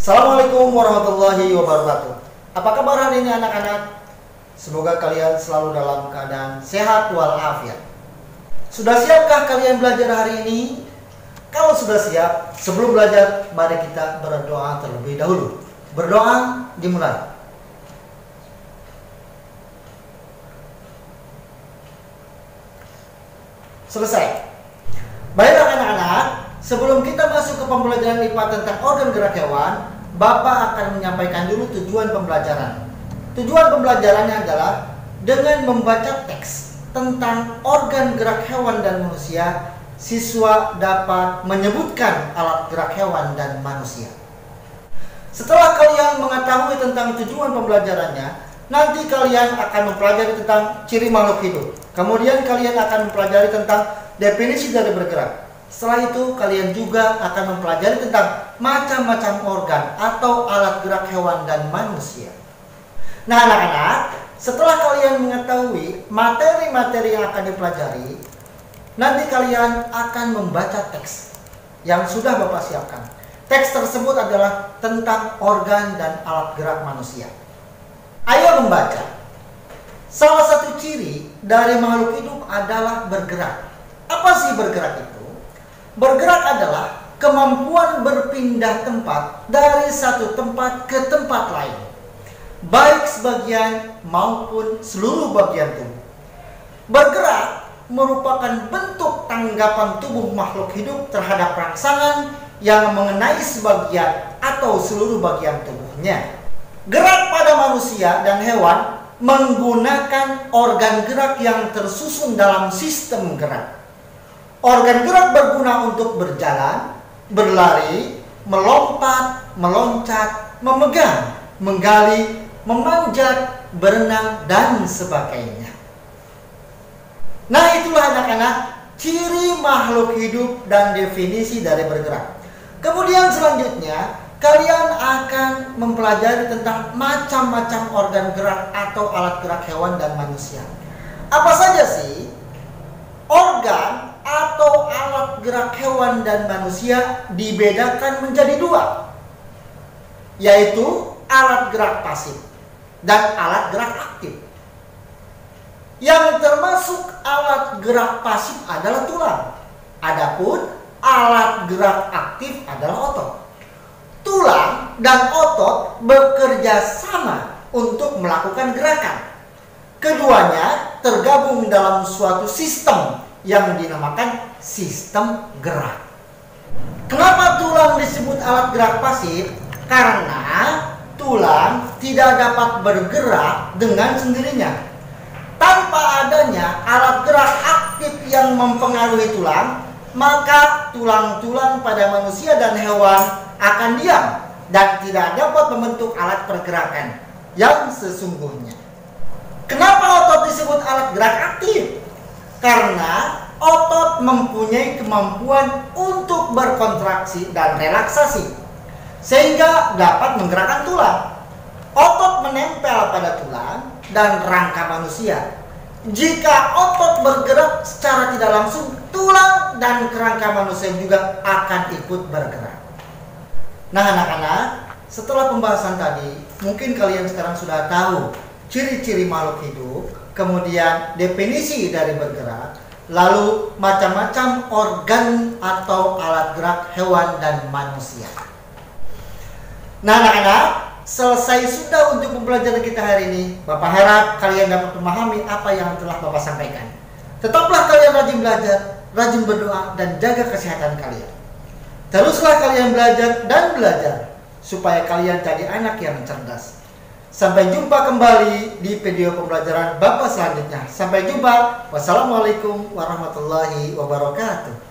Assalamualaikum warahmatullahi wabarakatuh. Apa kabar hari ini anak-anak? Semoga kalian selalu dalam keadaan sehat walafiat. Sudah siapkah kalian belajar hari ini? Kalau sudah siap, sebelum belajar, mari kita berdoa terlebih dahulu. Berdoa dimulai. Selesai. Baiklah anak-anak, sebelum kita masuk ke pembelajaran IPA tentang organ gerak hewan, Bapak akan menyampaikan dulu tujuan pembelajaran. Tujuan pembelajarannya adalah dengan membaca teks tentang organ gerak hewan dan manusia, siswa dapat menyebutkan alat gerak hewan dan manusia. Setelah kalian mengetahui tentang tujuan pembelajarannya, nanti kalian akan mempelajari tentang ciri makhluk hidup. Kemudian kalian akan mempelajari tentang definisi dari bergerak. Setelah itu kalian juga akan mempelajari tentang macam-macam organ atau alat gerak hewan dan manusia. Nah anak-anak, setelah kalian mengetahui materi-materi yang akan dipelajari, nanti kalian akan membaca teks yang sudah Bapak siapkan. Teks tersebut adalah tentang organ dan alat gerak manusia. Ayo membaca. Salah satu ciri dari makhluk hidup adalah bergerak. Apa sih bergerak itu? Bergerak adalah kemampuan berpindah tempat dari satu tempat ke tempat lain, baik sebagian maupun seluruh bagian tubuh. Bergerak merupakan bentuk tanggapan tubuh makhluk hidup terhadap rangsangan yang mengenai sebagian atau seluruh bagian tubuhnya. Gerak pada manusia dan hewan menggunakan organ gerak yang tersusun dalam sistem gerak. Organ gerak berguna untuk berjalan, berlari, melompat, meloncat, memegang, menggali, memanjat, berenang, dan sebagainya. Nah itulah anak-anak ciri makhluk hidup dan definisi dari bergerak. Kemudian selanjutnya kalian akan mempelajari tentang macam-macam organ gerak atau alat gerak hewan dan manusia. Apa saja sih organ atau alat gerak hewan dan manusia? Dibedakan menjadi dua, yaitu alat gerak pasif dan alat gerak aktif. Yang termasuk alat gerak pasif adalah tulang. Adapun alat gerak aktif adalah otot. Tulang dan otot bekerja sama untuk melakukan gerakan. Keduanya tergabung dalam suatu sistem yang dinamakan sistem gerak. Kenapa tulang disebut alat gerak pasif? Karena tulang tidak dapat bergerak dengan sendirinya. Tanpa adanya alat gerak aktif yang mempengaruhi tulang, maka tulang-tulang pada manusia dan hewan akan diam dan tidak dapat membentuk alat pergerakan yang sesungguhnya. Kenapa otot disebut alat gerak aktif? Karena otot mempunyai kemampuan untuk berkontraksi dan relaksasi, sehingga dapat menggerakkan tulang. Otot menempel pada tulang dan rangka manusia. Jika otot bergerak secara tidak langsung, tulang dan kerangka manusia juga akan ikut bergerak. Nah anak-anak, setelah pembahasan tadi, mungkin kalian sekarang sudah tahu ciri-ciri makhluk hidup, kemudian definisi dari bergerak, lalu macam-macam organ atau alat gerak hewan dan manusia. Nah anak-anak, selesai sudah untuk pembelajaran kita hari ini. Bapak harap kalian dapat memahami apa yang telah Bapak sampaikan. Tetaplah kalian rajin belajar, rajin berdoa, dan jaga kesehatan kalian. Teruslah kalian belajar dan belajar, supaya kalian jadi anak yang cerdas. Sampai jumpa kembali di video pembelajaran Bapak selanjutnya. Sampai jumpa. Wassalamualaikum warahmatullahi wabarakatuh.